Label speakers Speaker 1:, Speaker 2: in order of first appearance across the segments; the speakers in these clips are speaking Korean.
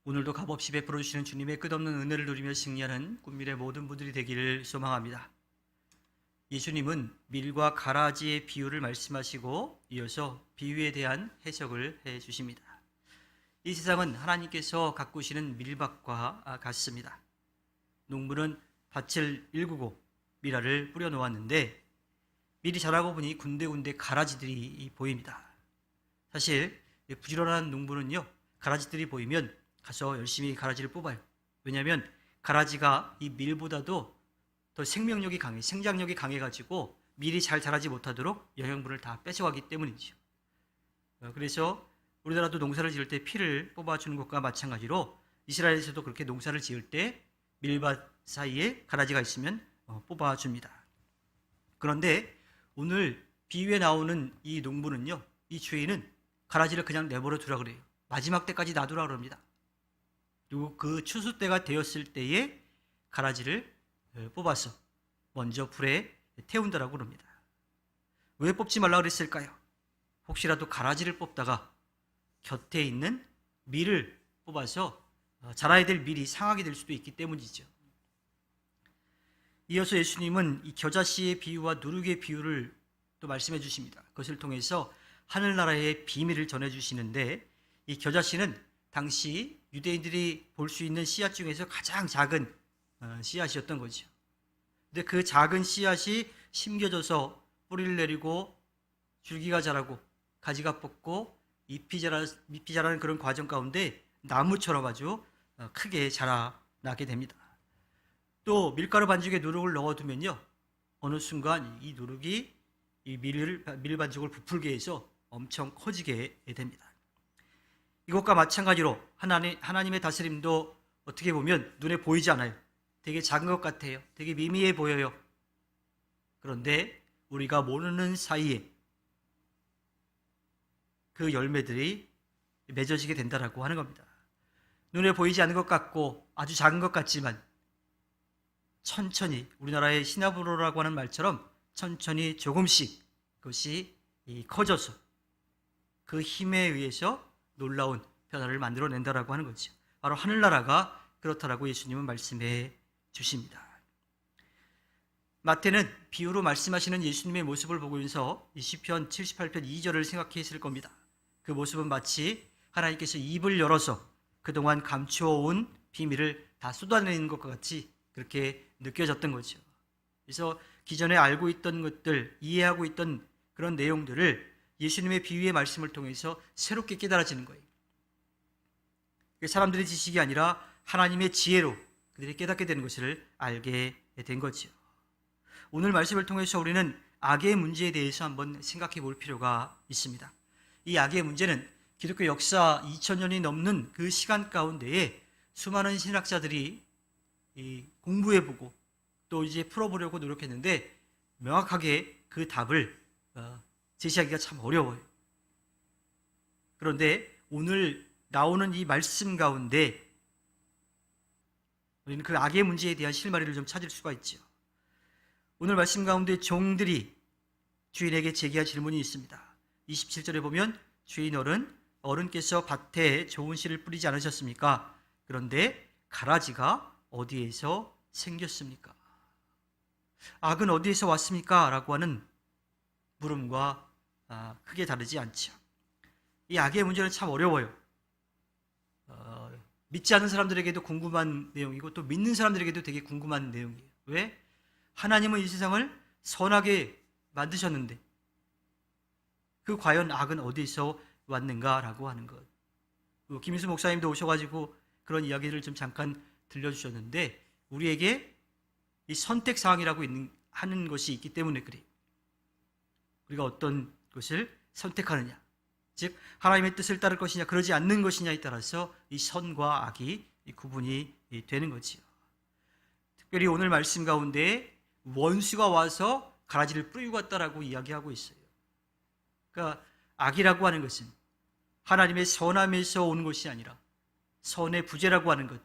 Speaker 1: 오늘도 값없이 베풀어 주시는 주님의 끝없는 은혜를 누리며 승리하는 꿈밀의 모든 분들이 되기를 소망합니다. 예수님은 밀과 가라지의 비유를 말씀하시고 이어서 비유에 대한 해석을 해 주십니다. 이 세상은 하나님께서 가꾸시는 밀밭과 같습니다. 농부는 밭을 일구고 밀알을 뿌려 놓았는데 밀이 자라고 보니 군데군데 가라지들이 보입니다. 사실 부지런한 농부는요, 가라지들이 보이면 가서 열심히 가라지를 뽑아요. 왜냐하면 가라지가 이 밀보다도 더 생명력이 강해, 생장력이 강해가지고 밀이 잘 자라지 못하도록 영양분을 다 뺏어가기 때문이죠. 그래서 우리나라도 농사를 지을 때 피를 뽑아주는 것과 마찬가지로 이스라엘에서도 그렇게 농사를 지을 때 밀밭 사이에 가라지가 있으면 뽑아줍니다. 그런데 오늘 비유에 나오는 이 농부는요, 이 주인은 가라지를 그냥 내버려 두라 그래요. 마지막 때까지 놔두라 그럽니다. 그리고 그 추수 때가 되었을 때에 가라지를 뽑아서 먼저 불에 태운다라고 그럽니다. 왜 뽑지 말라 그랬을까요? 혹시라도 가라지를 뽑다가 곁에 있는 밀을 뽑아서 자라야 될 밀이 상하게 될 수도 있기 때문이죠. 이어서 예수님은 이 겨자씨의 비유와 누룩의 비유를 또 말씀해 주십니다. 그것을 통해서 하늘나라의 비밀을 전해 주시는데, 이 겨자씨는 당시 유대인들이 볼 수 있는 씨앗 중에서 가장 작은 씨앗이었던 거죠. 근데 그 작은 씨앗이 심겨져서 뿌리를 내리고 줄기가 자라고 가지가 뻗고 잎이 자라는 그런 과정 가운데 나무처럼 아주 크게 자라나게 됩니다. 또 밀가루 반죽에 누룩을 넣어두면요, 어느 순간 이 누룩이 이 밀 반죽을 부풀게 해서 엄청 커지게 됩니다. 이것과 마찬가지로 하나님의 다스림도 어떻게 보면 눈에 보이지 않아요. 되게 작은 것 같아요. 되게 미미해 보여요. 그런데 우리가 모르는 사이에 그 열매들이 맺어지게 된다라고 하는 겁니다. 눈에 보이지 않는 것 같고 아주 작은 것 같지만 천천히, 우리나라의 시나브로라고 하는 말처럼 천천히 조금씩 그것이 커져서 그 힘에 의해서 놀라운 변화를 만들어낸다라고 하는 거죠. 바로 하늘나라가 그렇다라고 예수님은 말씀해 주십니다. 마태는 비유로 말씀하시는 예수님의 모습을 보면서 이 시편 78편 2절을 생각했을 겁니다. 그 모습은 마치 하나님께서 입을 열어서 그동안 감추어온 비밀을 다 쏟아내는 것과 같이 그렇게 느껴졌던 거죠. 그래서 기존에 알고 있던 것들, 이해하고 있던 그런 내용들을 예수님의 비유의 말씀을 통해서 새롭게 깨달아지는 거예요. 사람들의 지식이 아니라 하나님의 지혜로 그들이 깨닫게 되는 것을 알게 된 거죠. 오늘 말씀을 통해서 우리는 악의 문제에 대해서 한번 생각해 볼 필요가 있습니다. 이 악의 문제는 기독교 역사 2000년이 넘는 그 시간 가운데에 수많은 신학자들이 공부해보고 또 이제 풀어보려고 노력했는데 명확하게 그 답을 제시하기가 참 어려워요. 그런데 오늘 나오는 이 말씀 가운데 우리는 그 악의 문제에 대한 실마리를 좀 찾을 수가 있죠. 오늘 말씀 가운데 종들이 주인에게 제기한 질문이 있습니다. 27절에 보면 주인 어른께서 밭에 좋은 씨를 뿌리지 않으셨습니까? 그런데 가라지가 어디에서 생겼습니까? 악은 어디에서 왔습니까? 라고 하는 물음과 크게 다르지 않죠. 이 악의 문제는 참 어려워요. 믿지 않는 사람들에게도 궁금한 내용이고 또 믿는 사람들에게도 되게 궁금한 내용이에요. 왜? 하나님은 이 세상을 선하게 만드셨는데 그 과연 악은 어디서 왔는가라고 하는 것. 김인수 목사님도 오셔가지고 그런 이야기를 좀 잠깐 들려주셨는데 우리에게 이 선택사항이라고 하는 것이 있기 때문에 그래요. 우리가 어떤 것을 선택하느냐, 즉 하나님의 뜻을 따를 것이냐 그러지 않는 것이냐에 따라서 이 선과 악이 구분이 되는 거지요. 특별히 오늘 말씀 가운데 원수가 와서 가라지를 뿌리고 갔다라고 이야기하고 있어요. 그러니까 악이라고 하는 것은 하나님의 선함에서 오는 것이 아니라 선의 부재라고 하는 것,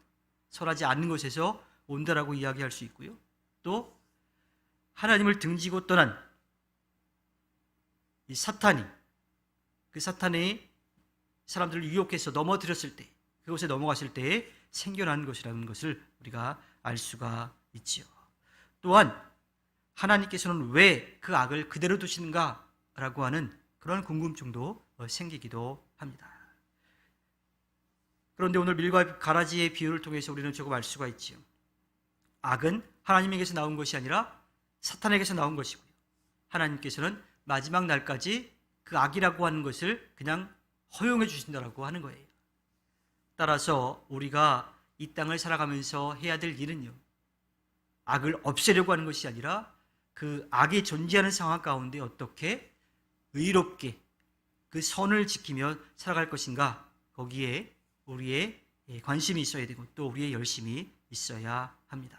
Speaker 1: 선하지 않는 것에서 온다라고 이야기할 수 있고요. 또 하나님을 등지고 떠난 이 사탄이, 그 사탄이 사람들을 유혹해서 넘어뜨렸을 때 그곳에 넘어갔을 때에 생겨난 것이라는 것을 우리가 알 수가 있지요. 또한 하나님께서는 왜 그 악을 그대로 두시는가라고 하는 그런 궁금증도 생기기도 합니다. 그런데 오늘 밀과 가라지의 비유를 통해서 우리는 조금 알 수가 있지요. 악은 하나님에게서 나온 것이 아니라 사탄에게서 나온 것이고요. 하나님께서는 마지막 날까지 그 악이라고 하는 것을 그냥 허용해 주신다라고 하는 거예요. 따라서 우리가 이 땅을 살아가면서 해야 될 일은요, 악을 없애려고 하는 것이 아니라 그 악이 존재하는 상황 가운데 어떻게 의롭게 그 선을 지키며 살아갈 것인가, 거기에 우리의 관심이 있어야 되고 또 우리의 열심이 있어야 합니다.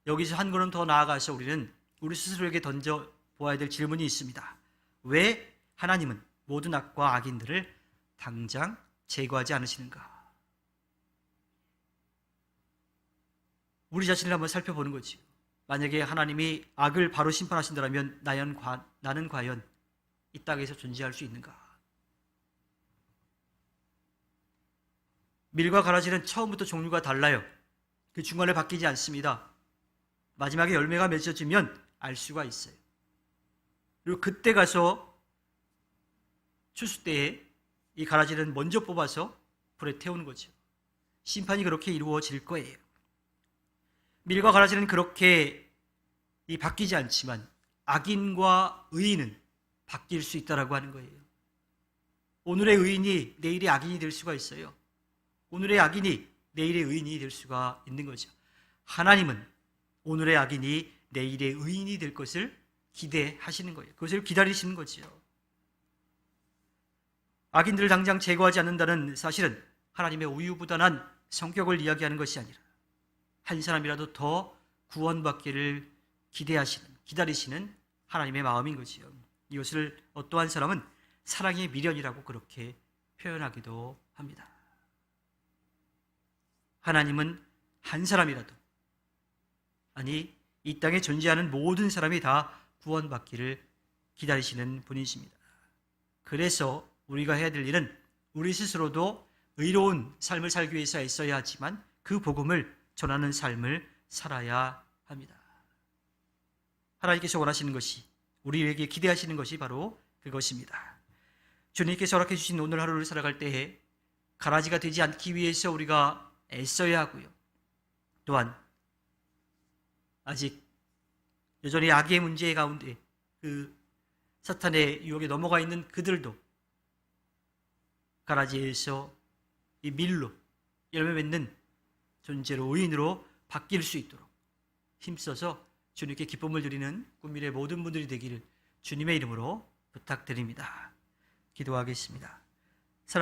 Speaker 1: 여기서 한 걸음 더 나아가서 우리는 우리 스스로에게 던져 보아야 될 질문이 있습니다. 왜 하나님은 모든 악과 악인들을 당장 제거하지 않으시는가? 우리 자신을 한번 살펴보는 거지. 만약에 하나님이 악을 바로 심판하신다면 나는 과연 이 땅에서 존재할 수 있는가? 밀과 가라지는 처음부터 종류가 달라요. 그 중간에 바뀌지 않습니다. 마지막에 열매가 맺어지면 알 수가 있어요. 그리고 그때 가서 추수 때에 이 가라지는 먼저 뽑아서 불에 태우는 거죠. 심판이 그렇게 이루어질 거예요. 밀과 가라지는 그렇게 바뀌지 않지만 악인과 의인은 바뀔 수 있다라고 하는 거예요. 오늘의 의인이 내일의 악인이 될 수가 있어요. 오늘의 악인이 내일의 의인이 될 수가 있는 거죠. 하나님은 오늘의 악인이 내일의 의인이 될 것을 기대하시는 거예요. 그것을 기다리시는 거죠. 악인들을 당장 제거하지 않는다는 사실은 하나님의 우유부단한 성격을 이야기하는 것이 아니라 한 사람이라도 더 구원받기를 기다리시는 하나님의 마음인 거지요. 이것을 어떠한 사람은 사랑의 미련이라고 그렇게 표현하기도 합니다. 하나님은 한 사람이라도, 아니 이 땅에 존재하는 모든 사람이 다 구원받기를 기다리시는 분이십니다. 그래서 우리가 해야 될 일은 우리 스스로도 의로운 삶을 살기 위해서 애써야 하지만 그 복음을 전하는 삶을 살아야 합니다. 하나님께서 원하시는 것이, 우리에게 기대하시는 것이 바로 그것입니다. 주님께서 허락해 주신 오늘 하루를 살아갈 때에 가라지가 되지 않기 위해서 우리가 애써야 하고요. 또한 아직 여전히 악의 문제 가운데 그 사탄의 유혹에 넘어가 있는 그들도 가라지에서 이 밀로 열매 맺는 존재로, 의인으로 바뀔 수 있도록 힘써서 주님께 기쁨을 드리는 꿈밀의 모든 분들이 되기를 주님의 이름으로 부탁드립니다. 기도하겠습니다.